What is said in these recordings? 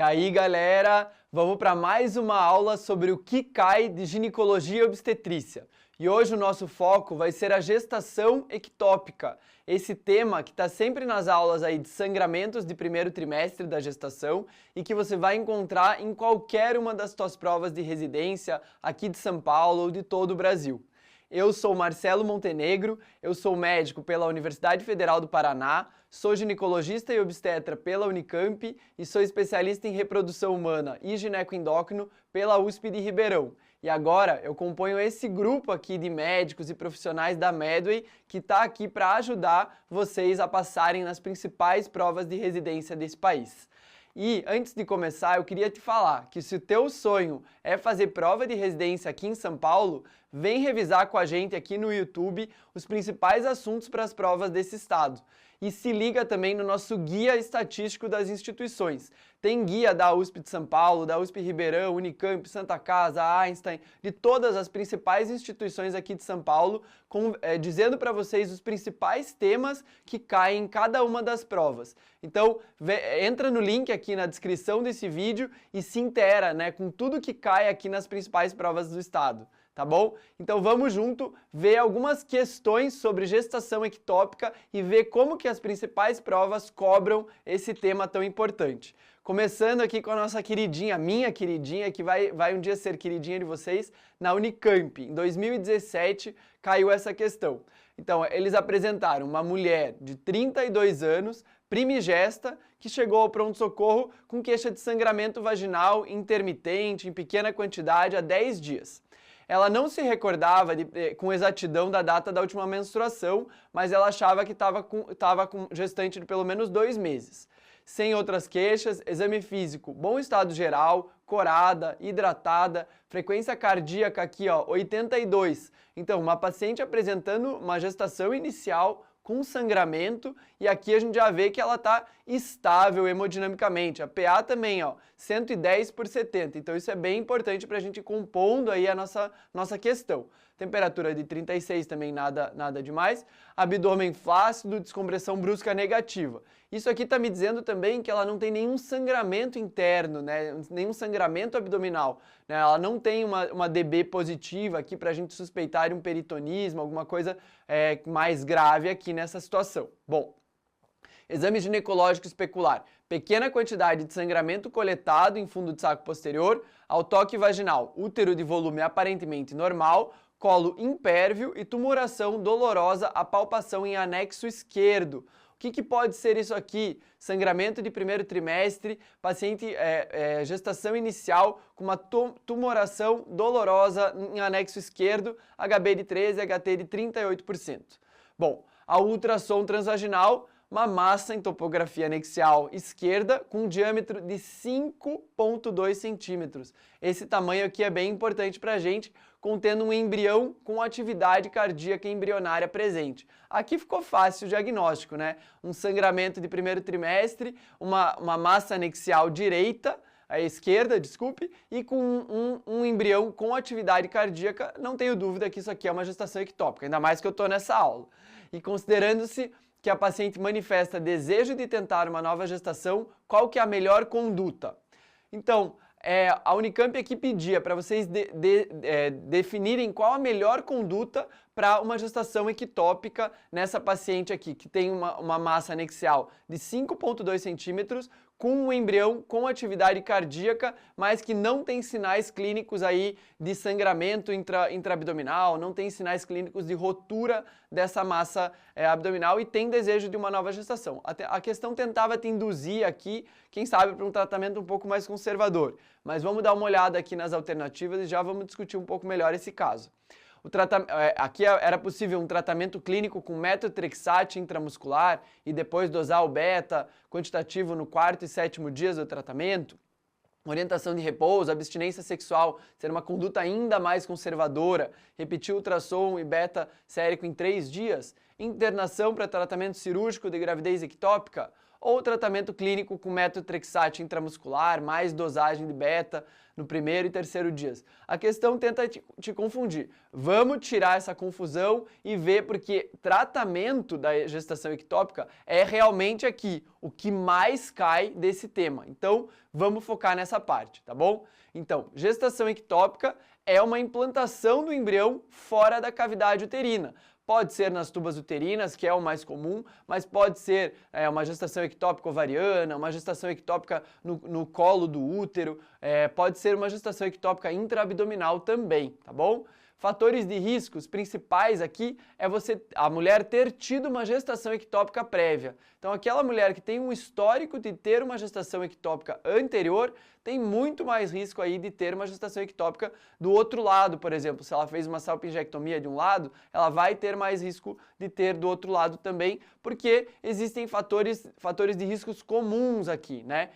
aí, galera, vamos para mais uma aula sobre o que cai de ginecologia e obstetrícia. E hoje o nosso foco vai ser a gestação ectópica, esse tema que está sempre nas aulas aí de sangramentos de primeiro trimestre da gestação e que você vai encontrar em qualquer uma das suas provas de residência aqui de São Paulo ou de todo o Brasil. Eu sou Marcelo Montenegro, eu sou médico pela Universidade Federal do Paraná, sou ginecologista e obstetra pela Unicamp e sou especialista em reprodução humana e ginecoendócrino pela USP de Ribeirão. E agora eu componho esse grupo aqui de médicos e profissionais da Medway que está aqui para ajudar vocês a passarem nas principais provas de residência desse país. E antes de começar, eu queria te falar que se o teu sonho é fazer prova de residência aqui em São Paulo, vem revisar com a gente aqui no YouTube os principais assuntos para as provas desse estado. E se liga também no nosso guia estatístico das instituições. Tem guia da USP de São Paulo, da USP Ribeirão, Unicamp, Santa Casa, Einstein, de todas as principais instituições aqui de São Paulo, dizendo para vocês os principais temas que caem em cada uma das provas. Então, entra no link aqui na descrição desse vídeo e se intera, com tudo que cai aqui nas principais provas do estado. Tá bom? Então vamos junto ver algumas questões sobre gestação ectópica e ver como que as principais provas cobram esse tema tão importante. Começando aqui com a nossa queridinha, minha queridinha, que vai um dia ser queridinha de vocês, na Unicamp. Em 2017 caiu essa questão. Então, eles apresentaram uma mulher de 32 anos, primigesta, que chegou ao pronto-socorro com queixa de sangramento vaginal intermitente, em pequena quantidade, há 10 dias. Ela não se recordava com exatidão da data da última menstruação, mas ela achava que estava com gestante de pelo menos 2 meses. Sem outras queixas, exame físico, bom estado geral, corada, hidratada, frequência cardíaca aqui, ó, 82. Então, uma paciente apresentando uma gestação inicial com sangramento, e aqui a gente já vê que ela está estável hemodinamicamente. A PA também, ó, 110/70. Então isso é bem importante para a gente ir compondo aí a nossa questão. Temperatura de 36 também nada demais. Abdômen flácido, descompressão brusca negativa. Isso aqui está me dizendo também que ela não tem nenhum sangramento interno, nenhum sangramento abdominal. Ela não tem uma DB positiva aqui para a gente suspeitar de um peritonismo, alguma coisa mais grave aqui nessa situação. Bom, exame ginecológico especular. Pequena quantidade de sangramento coletado em fundo de saco posterior, ao toque vaginal, útero de volume aparentemente normal, colo impérvio e tumoração dolorosa à palpação em anexo esquerdo. O que pode ser isso aqui? Sangramento de primeiro trimestre, paciente gestação inicial com uma tumoração dolorosa em anexo esquerdo, HB de 13, HT de 38%. Bom, a ultrassom transvaginal, uma massa em topografia anexial esquerda com um diâmetro de 5,2 centímetros. Esse tamanho aqui é bem importante para a gente, contendo um embrião com atividade cardíaca embrionária presente. Aqui ficou fácil o diagnóstico, Um sangramento de primeiro trimestre, uma massa anexial direita, à esquerda, desculpe, e com um embrião com atividade cardíaca, não tenho dúvida que isso aqui é uma gestação ectópica, ainda mais que eu estou nessa aula. E considerando-se que a paciente manifesta desejo de tentar uma nova gestação, qual que é a melhor conduta? Então, a Unicamp aqui pedia para vocês definirem qual a melhor conduta para uma gestação ectópica nessa paciente aqui, que tem uma massa anexial de 5,2 centímetros, com um embrião com atividade cardíaca, mas que não tem sinais clínicos aí de sangramento intraabdominal, não tem sinais clínicos de rotura dessa massa abdominal e tem desejo de uma nova gestação. A questão tentava te induzir aqui, quem sabe, para um tratamento um pouco mais conservador. Mas vamos dar uma olhada aqui nas alternativas e já vamos discutir um pouco melhor esse caso. Aqui era possível um tratamento clínico com metotrexate intramuscular e depois dosar o beta quantitativo no 4º e 7º dias do tratamento. Orientação de repouso, abstinência sexual, ser uma conduta ainda mais conservadora, repetir ultrassom e beta sérico em 3 dias. internação para tratamento cirúrgico de gravidez ectópica ou tratamento clínico com metotrexate intramuscular, mais dosagem de beta no primeiro e terceiro dias. A questão tenta te confundir. Vamos tirar essa confusão e ver porque tratamento da gestação ectópica é realmente aqui o que mais cai desse tema. Então, vamos focar nessa parte, tá bom? Então, gestação ectópica é uma implantação do embrião fora da cavidade uterina. Pode ser nas tubas uterinas, que é o mais comum, mas pode ser uma gestação ectópica ovariana, uma gestação ectópica no colo do útero, pode ser uma gestação ectópica intraabdominal também, tá bom? Fatores de riscos principais aqui é a mulher ter tido uma gestação ectópica prévia. Então, aquela mulher que tem um histórico de ter uma gestação ectópica anterior tem muito mais risco aí de ter uma gestação ectópica do outro lado, por exemplo. Se ela fez uma salpingectomia de um lado, ela vai ter mais risco de ter do outro lado também, porque existem fatores de riscos comuns aqui, né?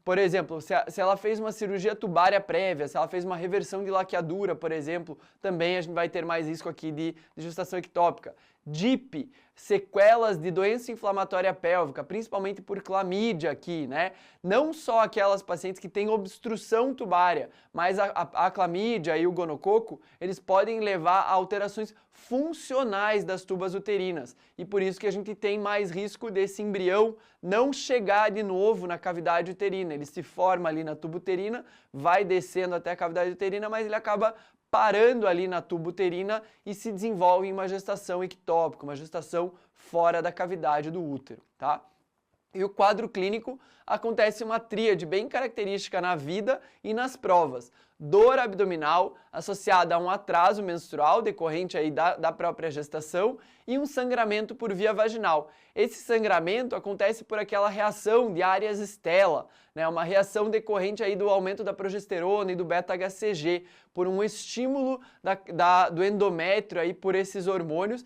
Por exemplo, se ela fez uma cirurgia tubária prévia, se ela fez uma reversão de laqueadura, por exemplo, também a gente vai ter mais risco aqui de gestação ectópica. DIP, sequelas de doença inflamatória pélvica, principalmente por clamídia aqui, né? Não só aquelas pacientes que têm obstrução tubária, mas a clamídia e o gonococo, eles podem levar a alterações funcionais das tubas uterinas. E por isso que a gente tem mais risco desse embrião não chegar de novo na cavidade uterina. Ele se forma ali na tuba uterina, vai descendo até a cavidade uterina, mas ele acaba parando ali na tuba uterina e se desenvolve em uma gestação ectópica, uma gestação fora da cavidade do útero, tá? E o quadro clínico acontece uma tríade bem característica na vida e nas provas. Dor abdominal associada a um atraso menstrual decorrente aí da própria gestação e um sangramento por via vaginal. Esse sangramento acontece por aquela reação de Arias Stella, né? Uma reação decorrente aí do aumento da progesterona e do beta-HCG, por um estímulo do endométrio aí por esses hormônios,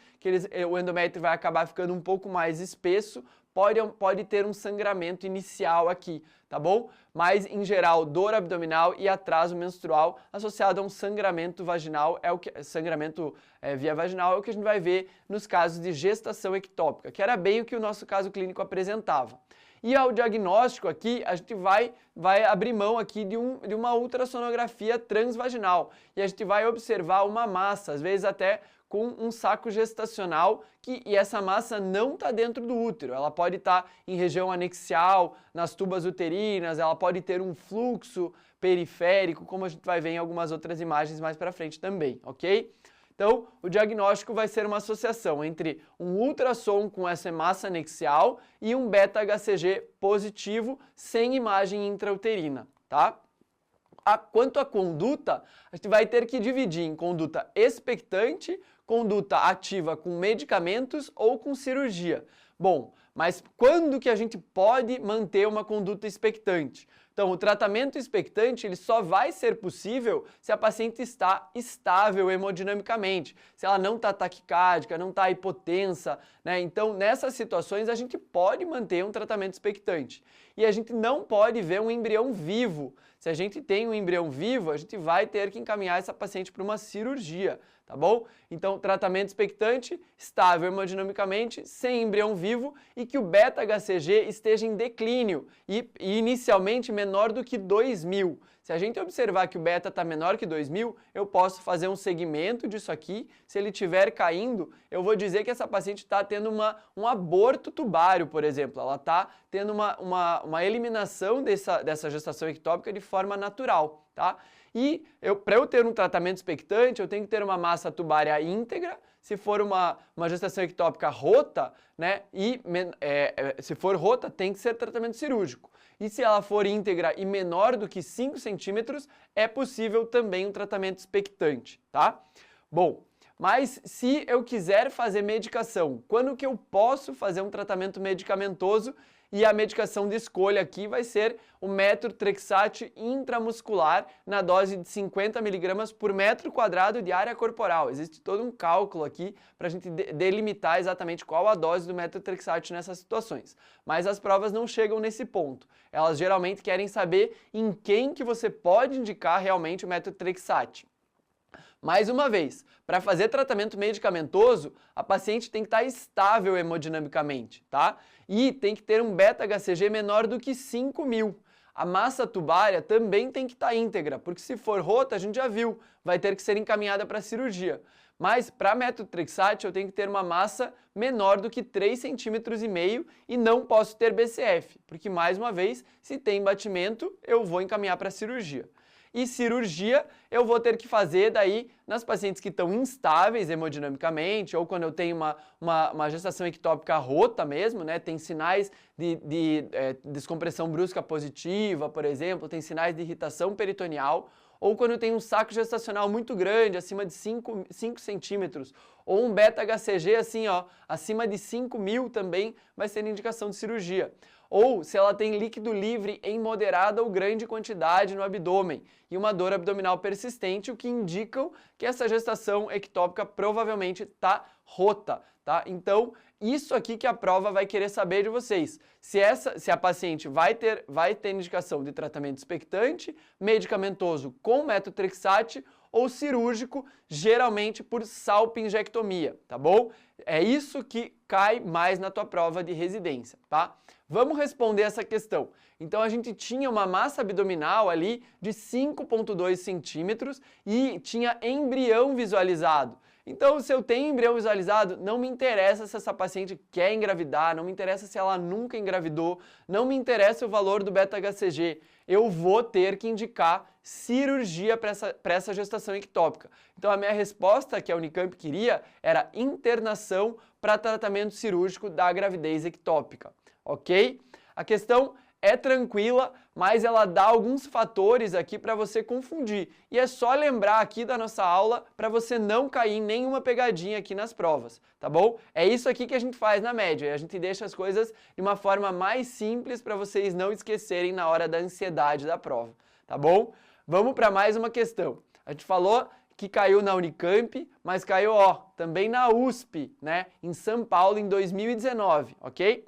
o endométrio vai acabar ficando um pouco mais espesso, pode ter um sangramento inicial aqui, tá bom? Mas, em geral, dor abdominal e atraso menstrual associado a um sangramento vaginal, sangramento via vaginal é o que a gente vai ver nos casos de gestação ectópica, que era bem o que o nosso caso clínico apresentava. E ao diagnóstico aqui, a gente vai abrir mão aqui de uma ultrassonografia transvaginal e a gente vai observar uma massa, às vezes até com um saco gestacional e essa massa não está dentro do útero, ela pode estar em região anexial, nas tubas uterinas, ela pode ter um fluxo periférico, como a gente vai ver em algumas outras imagens mais para frente também, ok? Então, o diagnóstico vai ser uma associação entre um ultrassom com essa massa anexial e um beta-HCG positivo sem imagem intrauterina, tá? Quanto à conduta, a gente vai ter que dividir em conduta expectante, conduta ativa com medicamentos ou com cirurgia. Bom, mas quando que a gente pode manter uma conduta expectante? Então, o tratamento expectante ele só vai ser possível se a paciente está estável hemodinamicamente, se ela não está taquicárdica, não está hipotensa, né? Então, nessas situações, a gente pode manter um tratamento expectante. E a gente não pode ver um embrião vivo. Se a gente tem um embrião vivo, a gente vai ter que encaminhar essa paciente para uma cirurgia, tá bom? Então, tratamento expectante, estável hemodinamicamente, sem embrião vivo e que o beta-HCG esteja em declínio e inicialmente menor do que 2.000. Se a gente observar que o beta está menor que 2.000, eu posso fazer um segmento disso aqui. Se ele estiver caindo, eu vou dizer que essa paciente está tendo um aborto tubário, por exemplo. Ela está tendo uma eliminação dessa gestação ectópica de forma natural, tá? E para eu ter um tratamento expectante, eu tenho que ter uma massa tubária íntegra. Se for uma gestação ectópica rota, né? Se for rota, tem que ser tratamento cirúrgico. E se ela for íntegra e menor do que 5 centímetros, é possível também um tratamento expectante, tá? Bom, mas se eu quiser fazer medicação, quando que eu posso fazer um tratamento medicamentoso? E a medicação de escolha aqui vai ser o metotrexate intramuscular na dose de 50 mg por metro quadrado de área corporal. Existe todo um cálculo aqui para a gente delimitar exatamente qual a dose do metotrexate nessas situações. Mas as provas não chegam nesse ponto. Elas geralmente querem saber em quem que você pode indicar realmente o metotrexate. Mais uma vez, para fazer tratamento medicamentoso, a paciente tem que estar estável hemodinamicamente, tá? E tem que ter um beta-HCG menor do que 5.000. A massa tubária também tem que estar íntegra, porque se for rota, a gente já viu, vai ter que ser encaminhada para cirurgia. Mas para metotrexate eu tenho que ter uma massa menor do que 3,5 cm e não posso ter BCF, porque mais uma vez, se tem batimento, eu vou encaminhar para cirurgia. E cirurgia eu vou ter que fazer daí nas pacientes que estão instáveis hemodinamicamente, ou quando eu tenho uma gestação ectópica rota mesmo, né? Tem sinais de descompressão brusca positiva, por exemplo, tem sinais de irritação peritoneal, ou quando eu tenho um saco gestacional muito grande, acima de 5 centímetros, ou um beta-HCG assim, ó, acima de 5.000 também vai ser indicação de cirurgia. Ou se ela tem líquido livre em moderada ou grande quantidade no abdômen e uma dor abdominal persistente, o que indicam que essa gestação ectópica provavelmente está rota, tá? Então, isso aqui que a prova vai querer saber de vocês. Se a paciente vai ter indicação de tratamento expectante, medicamentoso com metotrexate ou cirúrgico, geralmente por salpingectomia, tá bom? É isso que cai mais na tua prova de residência, tá? Vamos responder essa questão. Então a gente tinha uma massa abdominal ali de 5,2 centímetros e tinha embrião visualizado. Então, se eu tenho embrião visualizado, não me interessa se essa paciente quer engravidar, não me interessa se ela nunca engravidou, não me interessa o valor do beta-HCG. Eu vou ter que indicar cirurgia para essa gestação ectópica. Então, a minha resposta que a Unicamp queria era internação para tratamento cirúrgico da gravidez ectópica, ok? A questão é tranquila, mas ela dá alguns fatores aqui para você confundir. E é só lembrar aqui da nossa aula para você não cair em nenhuma pegadinha aqui nas provas, tá bom? É isso aqui que a gente faz na média, a gente deixa as coisas de uma forma mais simples para vocês não esquecerem na hora da ansiedade da prova, tá bom? Vamos para mais uma questão. A gente falou que caiu na Unicamp, mas caiu, ó, também na USP, né, em São Paulo em 2019, ok?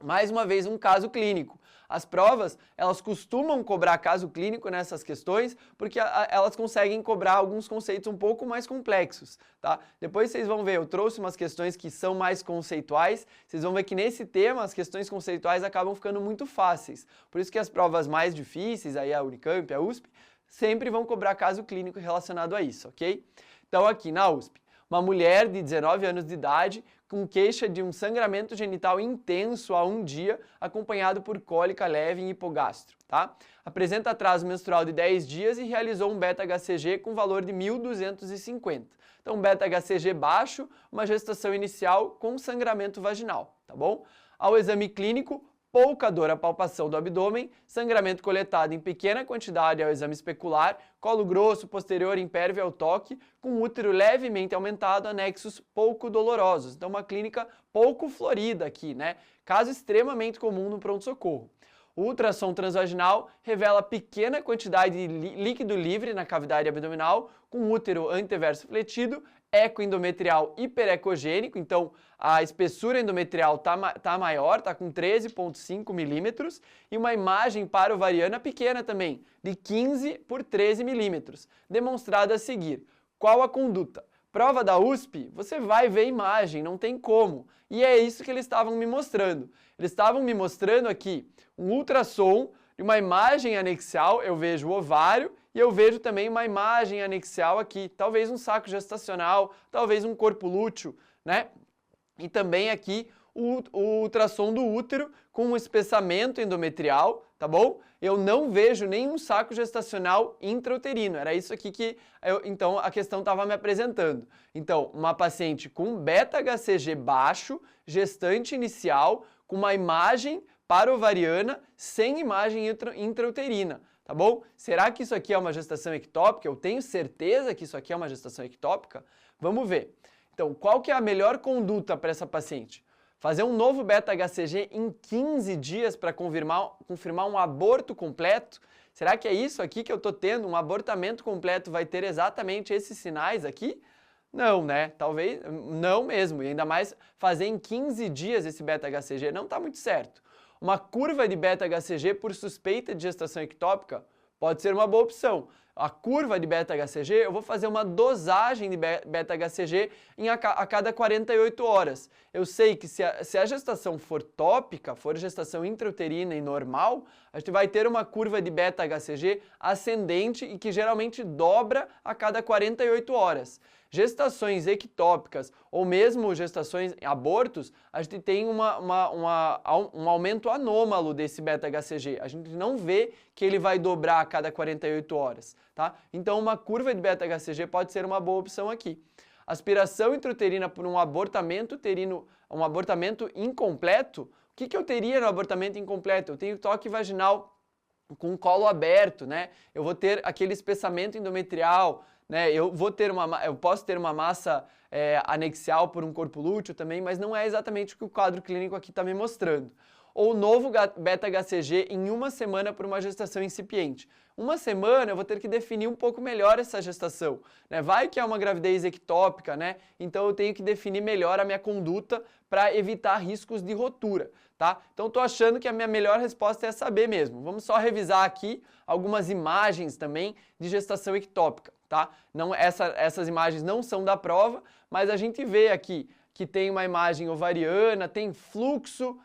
Mais uma vez um caso clínico. As provas, elas costumam cobrar caso clínico nessas questões, porque elas conseguem cobrar alguns conceitos um pouco mais complexos, tá? Depois vocês vão ver, eu trouxe umas questões que são mais conceituais, vocês vão ver que nesse tema as questões conceituais acabam ficando muito fáceis. Por isso que as provas mais difíceis, aí a Unicamp, a USP, sempre vão cobrar caso clínico relacionado a isso, ok? Então aqui na USP, uma mulher de 19 anos de idade com queixa de um sangramento genital intenso há um dia, acompanhado por cólica leve em hipogastro, tá? Apresenta atraso menstrual de 10 dias e realizou um beta-HCG com valor de 1.250. Então, beta-HCG baixo, uma gestação inicial com sangramento vaginal, tá bom? Ao exame clínico, pouca dor à palpação do abdômen, sangramento coletado em pequena quantidade ao exame especular, colo grosso, posterior impérvio ao toque, com útero levemente aumentado, anexos pouco dolorosos. Então, uma clínica pouco florida aqui, né? Caso extremamente comum no pronto-socorro. O ultrassom transvaginal revela pequena quantidade de líquido livre na cavidade abdominal, com útero anteverso fletido, eco endometrial hiperecogênico, então a espessura endometrial tá maior, tá com 13,5 milímetros, e uma imagem para-ovariana pequena também, de 15 por 13 milímetros, demonstrada a seguir. Qual a conduta? Prova da USP, você vai ver imagem, não tem como. E é isso que eles estavam me mostrando. Eles estavam me mostrando aqui um ultrassom de uma imagem anexial, eu vejo o ovário, e eu vejo também uma imagem anexial aqui, talvez um saco gestacional, talvez um corpo lúteo, né? E também aqui o ultrassom do útero com um espessamento endometrial, tá bom? Eu não vejo nenhum saco gestacional intrauterino, era isso aqui que então a questão estava me apresentando. Então, uma paciente com beta-HCG baixo, gestante inicial, com uma imagem para-ovariana, sem imagem intrauterina. Tá bom? Será que isso aqui é uma gestação ectópica? Eu tenho certeza que isso aqui é uma gestação ectópica? Vamos ver. Então, qual que é a melhor conduta para essa paciente? Fazer um novo beta-HCG em 15 dias para confirmar um aborto completo? Será que é isso aqui que eu estou tendo? Um abortamento completo vai ter exatamente esses sinais aqui? Não, né? Talvez não mesmo. E ainda mais fazer em 15 dias esse beta-HCG não está muito certo. Uma curva de beta-HCG por suspeita de gestação ectópica pode ser uma boa opção. a curva de beta-HCG, eu vou fazer uma dosagem de beta-HCG a cada 48 horas. Eu sei que se a gestação for tópica, for gestação intrauterina e normal, a gente vai ter uma curva de beta-HCG ascendente e que geralmente dobra a cada 48 horas. Gestações ectópicas ou mesmo gestações abortos, a gente tem um aumento anômalo desse beta-HCG. A gente não vê que ele vai dobrar a cada 48 horas, tá? Então uma curva de beta-HCG pode ser uma boa opção aqui. Aspiração intrauterina por um abortamento uterino, um abortamento incompleto, o que eu teria no abortamento incompleto? Eu tenho toque vaginal com colo aberto, né? Eu vou ter aquele espessamento endometrial, né? Eu posso ter uma massa anexial por um corpo lúteo também, mas não é exatamente o que o quadro clínico aqui está me mostrando. Ou novo beta-HCG em uma semana por uma gestação incipiente. Uma semana eu vou ter que definir um pouco melhor essa gestação, né? Vai que é uma gravidez ectópica, né? Então eu tenho que definir melhor a minha conduta para evitar riscos de rotura, tá? Então estou achando que a minha melhor resposta é saber mesmo. Vamos só revisar aqui algumas imagens também de gestação ectópica, tá? Não, essas imagens não são da prova, mas a gente vê aqui que tem uma imagem ovariana, tem fluxo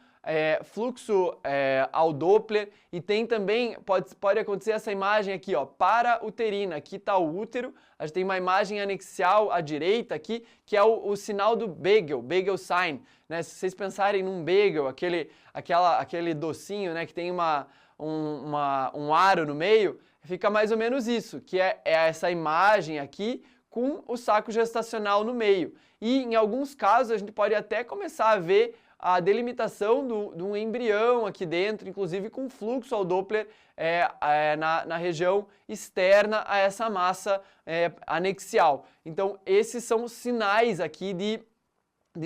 ao Doppler e tem também, pode acontecer essa imagem aqui, ó, para-uterina, aqui está o útero, a gente tem uma imagem anexial à direita aqui, que é o sinal do Bagel sign, né? Se vocês pensarem num bagel, aquele docinho, né, que tem um aro no meio, fica mais ou menos isso, que é essa imagem aqui com o saco gestacional no meio. E em alguns casos a gente pode até começar a ver a delimitação de um embrião aqui dentro, inclusive com fluxo ao Doppler na região externa a essa massa anexial. Então, esses são os sinais aqui de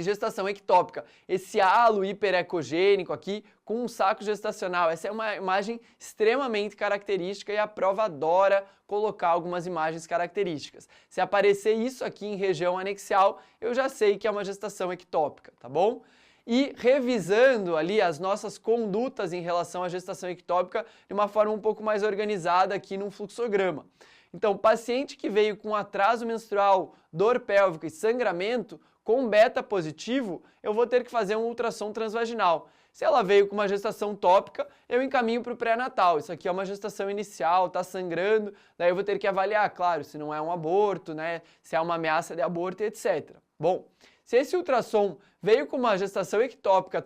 gestação ectópica. Esse halo hiperecogênico aqui com um saco gestacional. Essa é uma imagem extremamente característica e a prova adora colocar algumas imagens características. Se aparecer isso aqui em região anexial, eu já sei que é uma gestação ectópica, tá bom? E revisando ali as nossas condutas em relação à gestação ectópica de uma forma um pouco mais organizada aqui num fluxograma. Então, paciente que veio com atraso menstrual, dor pélvica e sangramento, com beta positivo, eu vou ter que fazer um ultrassom transvaginal. Se ela veio com uma gestação tópica, eu encaminho para o pré-natal. Isso aqui é uma gestação inicial, está sangrando, daí eu vou ter que avaliar, claro, se não é um aborto, né, se é uma ameaça de aborto, etc. Bom, se esse ultrassom veio com uma gestação ectópica,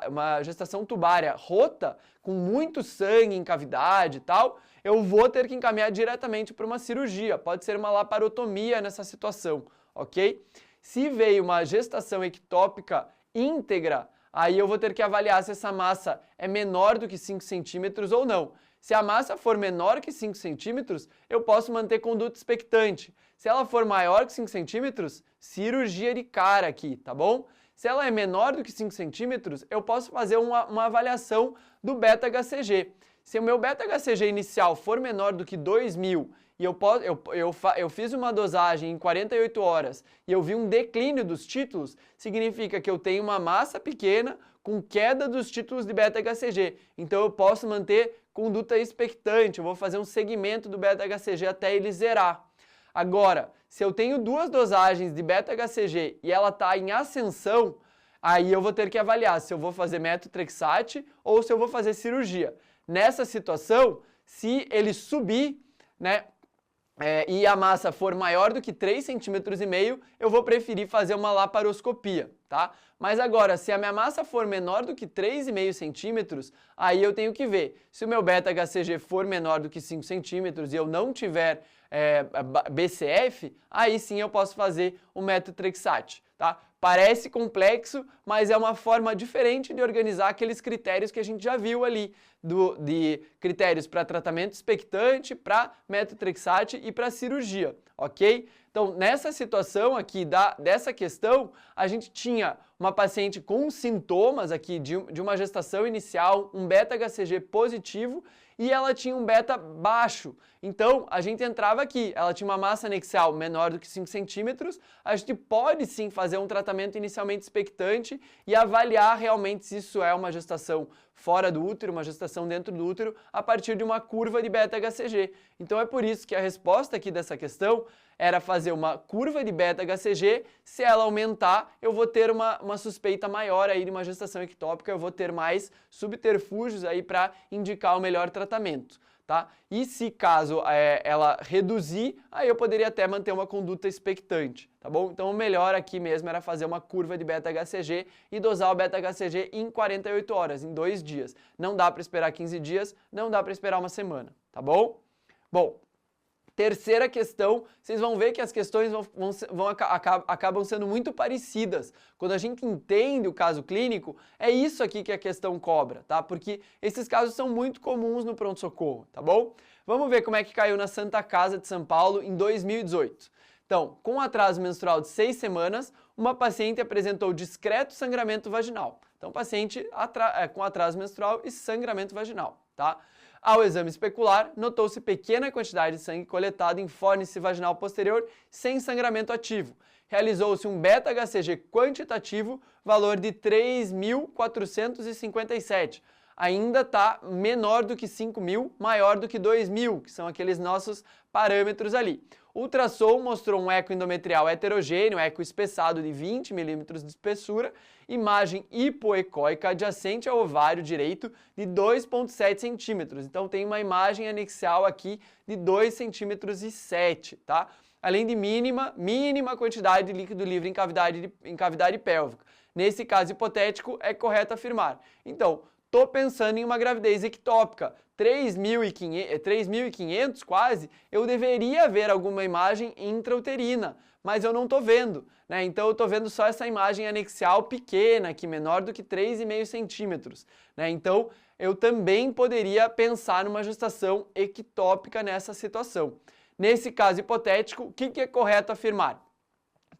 uma gestação tubária rota, com muito sangue em cavidade e tal, eu vou ter que encaminhar diretamente para uma cirurgia. Pode ser uma laparotomia nessa situação, ok? Se veio uma gestação ectópica íntegra, aí eu vou ter que avaliar se essa massa é menor do que 5 centímetros ou não. Se a massa for menor que 5 centímetros, eu posso manter conduta expectante. Se ela for maior que 5 centímetros, cirurgia de cara aqui, tá bom? Se ela é menor do que 5 centímetros, eu posso fazer uma avaliação do beta-HCG. Se o meu beta-HCG inicial for menor do que 2.000 e eu fiz uma dosagem em 48 horas e eu vi um declínio dos títulos, significa que eu tenho uma massa pequena com queda dos títulos de beta-HCG. Então eu posso manter conduta expectante, eu vou fazer um segmento do beta-HCG até ele zerar. Agora, se eu tenho duas dosagens de beta-HCG e ela está em ascensão, aí eu vou ter que avaliar se eu vou fazer metotrexate ou se eu vou fazer cirurgia. Nessa situação, se ele subir, né, e a massa for maior do que 3,5 centímetros, eu vou preferir fazer uma laparoscopia, tá? Mas agora, se a minha massa for menor do que 3,5 centímetros, aí eu tenho que ver. Se o meu beta-HCG for menor do que 5 centímetros e eu não tiver BCF, aí sim eu posso fazer o metotrexate, tá? Parece complexo, mas é uma forma diferente de organizar aqueles critérios que a gente já viu ali, de critérios para tratamento expectante, para metotrexate e para cirurgia, ok? Então, Então, nessa situação aqui dessa questão, a gente tinha uma paciente com sintomas aqui de uma gestação inicial, um beta-HCG positivo, e ela tinha um beta baixo. Então, a gente entrava aqui, ela tinha uma massa anexial menor do que 5 centímetros, a gente pode sim fazer um tratamento inicialmente expectante e avaliar realmente se isso é uma gestação fora do útero, uma gestação dentro do útero, a partir de uma curva de beta-HCG. Então, é por isso que a resposta aqui dessa questão era fazer uma curva de beta-HCG, se ela aumentar, eu vou ter uma suspeita maior aí de uma gestação ectópica, eu vou ter mais subterfúgios aí para indicar o melhor tratamento, tá? E se caso ela reduzir, aí eu poderia até manter uma conduta expectante, tá bom? Então o melhor aqui mesmo era fazer uma curva de beta-HCG e dosar o beta-HCG em 48 horas, em 2 dias. Não dá para esperar 15 dias, não dá para esperar uma semana, tá bom? Bom, terceira questão, vocês vão ver que as questões acabam sendo muito parecidas. Quando a gente entende o caso clínico, é isso aqui que a questão cobra, tá? Porque esses casos são muito comuns no pronto-socorro, tá bom? Vamos ver como é que caiu na Santa Casa de São Paulo em 2018. Então, com atraso menstrual de 6 semanas, uma paciente apresentou discreto sangramento vaginal. Então, paciente com atraso menstrual e sangramento vaginal, tá? Ao exame especular, notou-se pequena quantidade de sangue coletado em fórnice vaginal posterior sem sangramento ativo. Realizou-se um beta-HCG quantitativo, valor de 3.457. Ainda está menor do que 5.000, maior do que 2.000, que são aqueles nossos parâmetros ali. O ultrassom mostrou um eco endometrial heterogêneo, eco espessado de 20 milímetros de espessura, imagem hipoecóica adjacente ao ovário direito de 2,7 centímetros. Então tem uma imagem anexial aqui de 2,7 centímetros, tá? Além de mínima quantidade de líquido livre em cavidade pélvica. Nesse caso hipotético, é correto afirmar. Então, estou pensando em uma gravidez ectópica, 3.500 quase, eu deveria ver alguma imagem intrauterina, mas eu não estou vendo, né? Então eu estou vendo só essa imagem anexial pequena, aqui menor do que 3,5 centímetros, né? Então eu também poderia pensar numa gestação ectópica nessa situação. Nesse caso hipotético, o que é correto afirmar?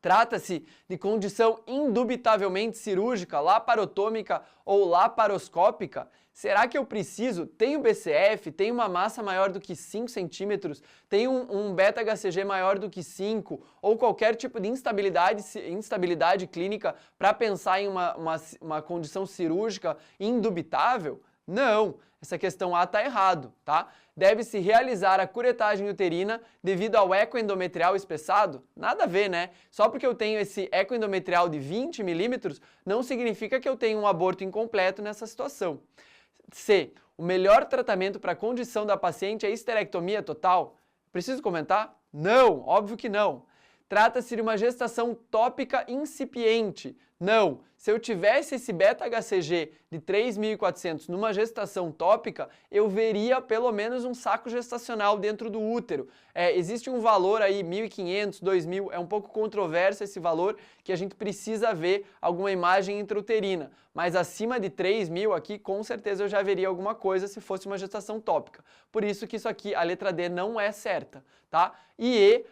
Trata-se de condição indubitavelmente cirúrgica, laparotômica ou laparoscópica? Será que eu preciso? Tenho BCF, tenho uma massa maior do que 5 centímetros, tenho um beta-HCG maior do que 5, ou qualquer tipo de instabilidade clínica para pensar em uma condição cirúrgica indubitável? Não, essa questão A está errado, tá? Deve-se realizar a curetagem uterina devido ao eco endometrial espessado? Nada a ver, né? Só porque eu tenho esse eco endometrial de 20 milímetros, não significa que eu tenho um aborto incompleto nessa situação. C. O melhor tratamento para a condição da paciente é histerectomia total? Preciso comentar? Não, óbvio que não. Trata-se de uma gestação tópica incipiente? Não. Se eu tivesse esse beta-HCG de 3.400 numa gestação tópica, eu veria pelo menos um saco gestacional dentro do útero. Existe um valor aí, 1.500, 2.000, é um pouco controverso esse valor, que a gente precisa ver alguma imagem intrauterina. Mas acima de 3.000 aqui, com certeza eu já veria alguma coisa se fosse uma gestação tópica. Por isso que isso aqui, a letra D, não é certa, tá? E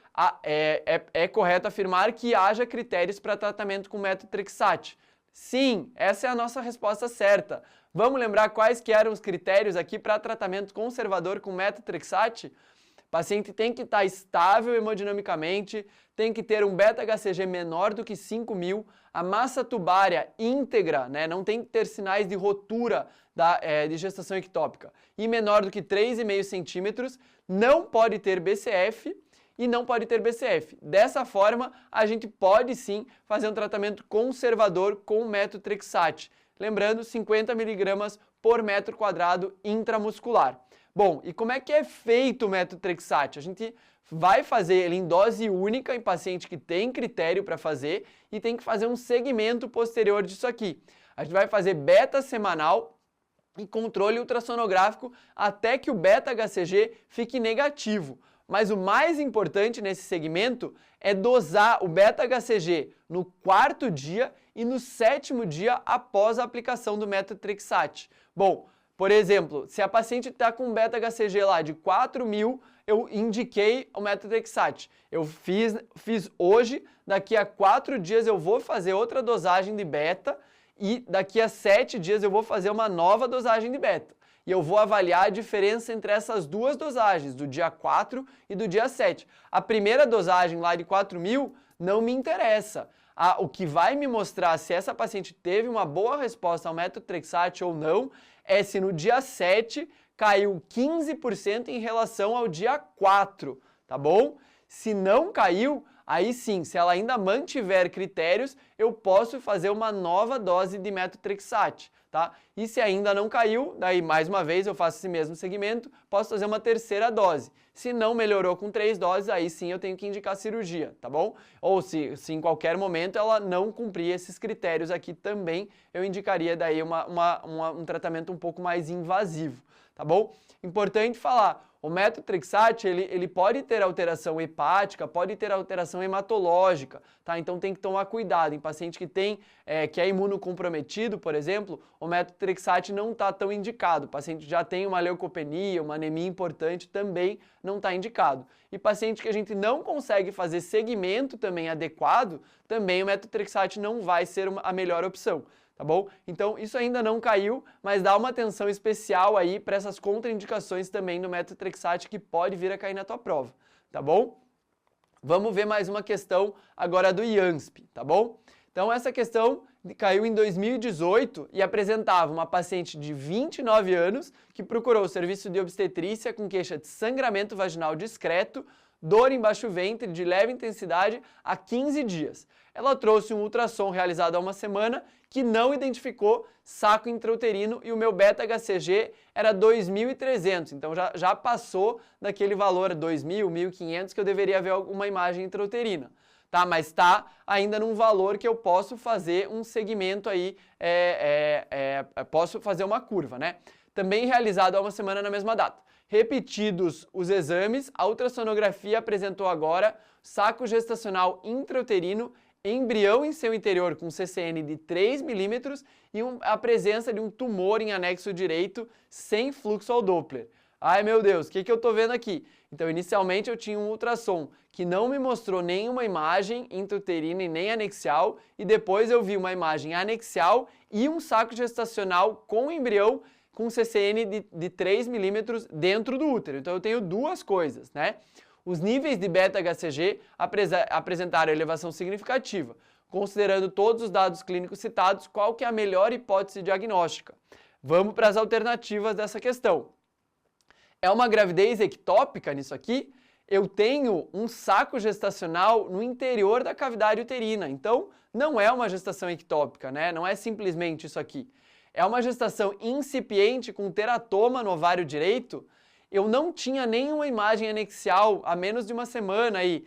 é correto afirmar que haja critérios para tratamento com metotrexate. Sim, essa é a nossa resposta certa. Vamos lembrar quais que eram os critérios aqui para tratamento conservador com metotrexate? O paciente tem que estar estável hemodinamicamente, tem que ter um beta-HCG menor do que 5.000, a massa tubária íntegra, né, não tem que ter sinais de rotura de gestação ectópica, e menor do que 3,5 centímetros, não pode ter BCF, e não pode ter BCF. Dessa forma, a gente pode sim fazer um tratamento conservador com metotrexate. Lembrando, 50 mg por metro quadrado intramuscular. Bom, e como é que é feito o metotrexate? A gente vai fazer ele em dose única em paciente que tem critério para fazer e tem que fazer um segmento posterior disso aqui. A gente vai fazer beta semanal e controle ultrassonográfico até que o beta-HCG fique negativo. Mas o mais importante nesse segmento é dosar o beta-HCG no 4º dia e no 7º dia após a aplicação do metotrexate. Bom, por exemplo, se a paciente está com beta-HCG lá de 4.000 eu indiquei o metotrexate. Eu fiz hoje, daqui a 4 dias eu vou fazer outra dosagem de beta e daqui a 7 dias eu vou fazer uma nova dosagem de beta. E eu vou avaliar a diferença entre essas duas dosagens, do dia 4 e do dia 7. A primeira dosagem lá de 4.000 não me interessa. O que vai me mostrar se essa paciente teve uma boa resposta ao metotrexate ou não é se no dia 7 caiu 15% em relação ao dia 4, tá bom? Se não caiu, aí sim, se ela ainda mantiver critérios, eu posso fazer uma nova dose de metotrexate, tá? E se ainda não caiu, daí mais uma vez eu faço esse mesmo segmento, posso fazer uma terceira dose. Se não melhorou com 3 doses, aí sim eu tenho que indicar cirurgia, tá bom? Ou se em qualquer momento ela não cumprir esses critérios aqui também, eu indicaria daí um tratamento um pouco mais invasivo, tá bom? Importante falar, o metotrexate, ele pode ter alteração hepática, pode ter alteração hematológica, tá? Então tem que tomar cuidado. Em paciente que é imunocomprometido, por exemplo, o metotrexate não está tão indicado. O paciente já tem uma leucopenia, uma anemia importante, também não está indicado. E paciente que a gente não consegue fazer segmento também adequado, também o metotrexate não vai ser a melhor opção. Tá bom? Então, isso ainda não caiu, mas dá uma atenção especial aí para essas contraindicações também do metotrexate que pode vir a cair na tua prova, tá bom? Vamos ver mais uma questão agora do IANSP, tá bom? Então, essa questão caiu em 2018 e apresentava uma paciente de 29 anos que procurou o serviço de obstetrícia com queixa de sangramento vaginal discreto, dor em baixo ventre de leve intensidade há 15 dias. Ela trouxe um ultrassom realizado há uma semana que não identificou saco intrauterino e o meu beta-HCG era 2.300, então já passou daquele valor 2.000, 1.500 que eu deveria ver alguma imagem intrauterina, tá? Mas está ainda num valor que eu posso fazer um segmento aí, posso fazer uma curva, né? Também realizado há uma semana na mesma data. Repetidos os exames, a ultrassonografia apresentou agora saco gestacional intrauterino, embrião em seu interior com CCN de 3 milímetros e a presença de um tumor em anexo direito sem fluxo ao Doppler. Ai meu Deus, o que eu estou vendo aqui? Então inicialmente eu tinha um ultrassom que não me mostrou nenhuma imagem intrauterina e nem anexial e depois eu vi uma imagem anexial e um saco gestacional com embrião com CCN de 3 milímetros dentro do útero. Então eu tenho duas coisas, né? Os níveis de beta-HCG apresentaram elevação significativa. Considerando todos os dados clínicos citados, qual que é a melhor hipótese diagnóstica? Vamos para as alternativas dessa questão. É uma gravidez ectópica nisso aqui? Eu tenho um saco gestacional no interior da cavidade uterina, então não é uma gestação ectópica, né? Não é simplesmente isso aqui. É uma gestação incipiente com teratoma no ovário direito? Eu não tinha nenhuma imagem anexial há menos de uma semana aí.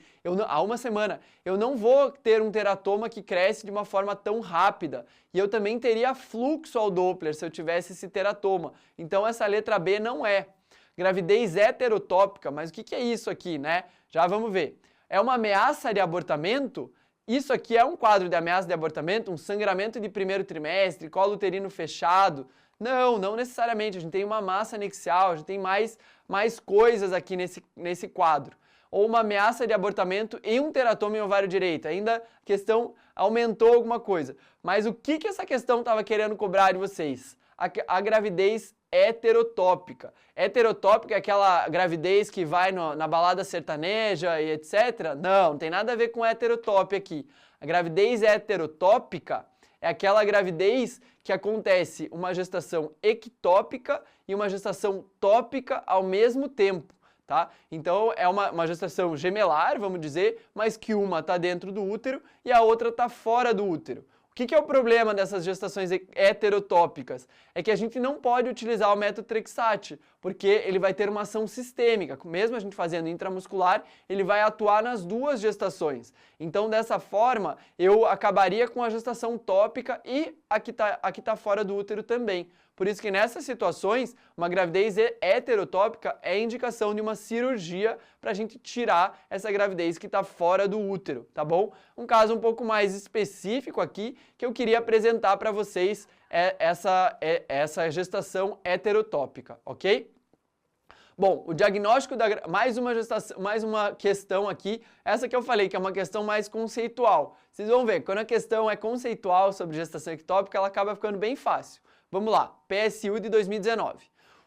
Há uma semana. Eu não vou ter um teratoma que cresce de uma forma tão rápida. E eu também teria fluxo ao Doppler se eu tivesse esse teratoma. Então essa letra B não é. Gravidez heterotópica, mas o que é isso aqui, né? Já vamos ver. É uma ameaça de abortamento? Isso aqui é um quadro de ameaça de abortamento, um sangramento de primeiro trimestre, colo uterino fechado. Não necessariamente, a gente tem uma massa anexial, a gente tem mais coisas aqui nesse quadro. Ou uma ameaça de abortamento e um teratoma em ovário direito, ainda a questão aumentou alguma coisa. Mas o que essa questão estava querendo cobrar de vocês? A gravidez heterotópica. Heterotópica é aquela gravidez que vai na balada sertaneja e etc? Não tem nada a ver com heterotópica aqui. A gravidez heterotópica é aquela gravidez que acontece uma gestação ectópica e uma gestação tópica ao mesmo tempo, tá? Então é uma gestação gemelar, vamos dizer, mas que uma está dentro do útero e a outra está fora do útero. O que é o problema dessas gestações heterotópicas? É que a gente não pode utilizar o metotrexate, porque ele vai ter uma ação sistêmica. Mesmo a gente fazendo intramuscular, ele vai atuar nas duas gestações. Então, dessa forma, eu acabaria com a gestação tópica e a que tá fora do útero também. Por isso que nessas situações, uma gravidez heterotópica é indicação de uma cirurgia para a gente tirar essa gravidez que está fora do útero, tá bom? Um caso um pouco mais específico aqui que eu queria apresentar para vocês essa gestação heterotópica, ok? Bom, o diagnóstico mais uma questão aqui, essa que eu falei que é uma questão mais conceitual. Vocês vão ver, quando a questão é conceitual sobre gestação ectópica, ela acaba ficando bem fácil. Vamos lá, PSU de 2019.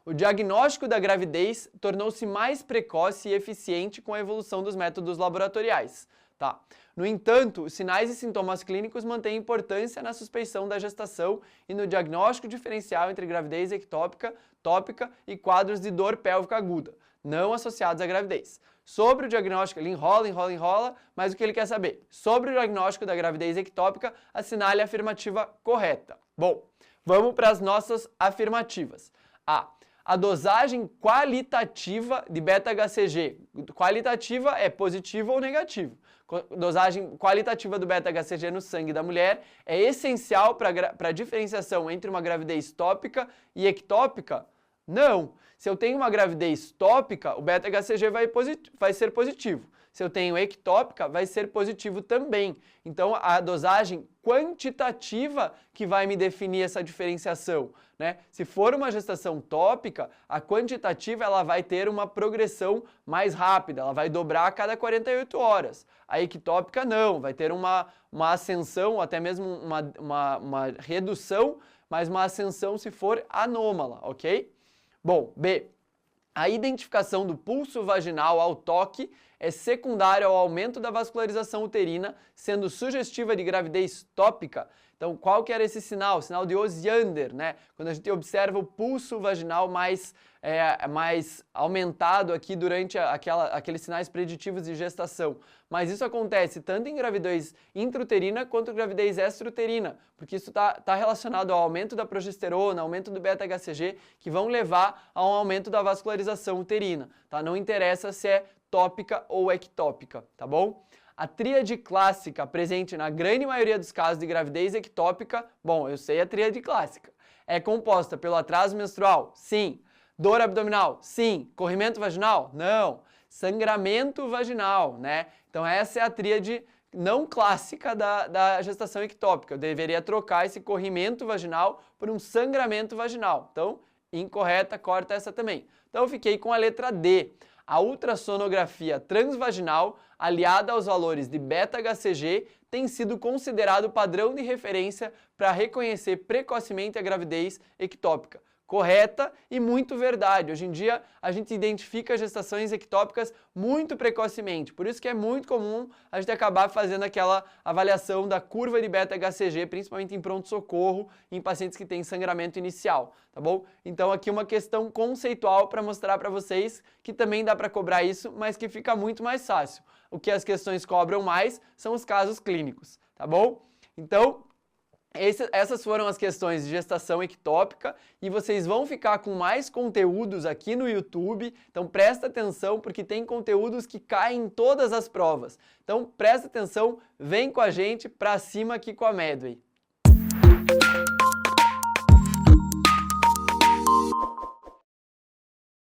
O diagnóstico da gravidez tornou-se mais precoce e eficiente com a evolução dos métodos laboratoriais. Tá. No entanto, os sinais e sintomas clínicos mantêm importância na suspeição da gestação e no diagnóstico diferencial entre gravidez ectópica, tópica e quadros de dor pélvica aguda, não associados à gravidez. Sobre o diagnóstico, ele enrola, mas o que ele quer saber? Sobre o diagnóstico da gravidez ectópica, assinale a afirmativa correta. Bom, vamos para as nossas afirmativas. A dosagem qualitativa de beta-HCG. Qualitativa é positivo ou negativo. Dosagem qualitativa do beta-HCG no sangue da mulher é essencial para a diferenciação entre uma gravidez tópica e ectópica? Não. Se eu tenho uma gravidez tópica, o beta-HCG vai ser positivo. Se eu tenho ectópica, vai ser positivo também. Então, a dosagem quantitativa que vai me definir essa diferenciação, né? Se for uma gestação tópica, a quantitativa ela vai ter uma progressão mais rápida, ela vai dobrar a cada 48 horas. A ectópica não, vai ter uma ascensão, até mesmo uma redução, mas uma ascensão se for anômala, ok? Bom, B. A identificação do pulso vaginal ao toque é secundária ao aumento da vascularização uterina, sendo sugestiva de gravidez tópica. Então, qual que era esse sinal? O sinal de Osiander, né? Quando a gente observa o pulso vaginal mais aumentado aqui durante aqueles sinais preditivos de gestação. Mas isso acontece tanto em gravidez intrauterina quanto em gravidez extrauterina, porque isso está relacionado ao aumento da progesterona, aumento do beta-HCG, que vão levar a um aumento da vascularização uterina, tá? Não interessa se é tópica ou ectópica, tá bom? A tríade clássica presente na grande maioria dos casos de gravidez ectópica, bom, eu sei a tríade clássica, é composta pelo atraso menstrual? Sim. Dor abdominal? Sim. Corrimento vaginal? Não. Sangramento vaginal, né? Então essa é a tríade não clássica da gestação ectópica. Eu deveria trocar esse corrimento vaginal por um sangramento vaginal. Então, incorreta, corta essa também. Então eu fiquei com a letra D. A ultrassonografia transvaginal, aliada aos valores de beta-HCG, tem sido considerado padrão de referência para reconhecer precocemente a gravidez ectópica. Correta e muito verdade. Hoje em dia, a gente identifica gestações ectópicas muito precocemente. Por isso que é muito comum a gente acabar fazendo aquela avaliação da curva de beta-HCG, principalmente em pronto-socorro, em pacientes que têm sangramento inicial, tá bom? Então, aqui uma questão conceitual para mostrar para vocês que também dá para cobrar isso, mas que fica muito mais fácil. O que as questões cobram mais são os casos clínicos, tá bom? Então, essas foram as questões de gestação ectópica e vocês vão ficar com mais conteúdos aqui no YouTube, então presta atenção porque tem conteúdos que caem em todas as provas. Então presta atenção, vem com a gente pra cima aqui com a Medway.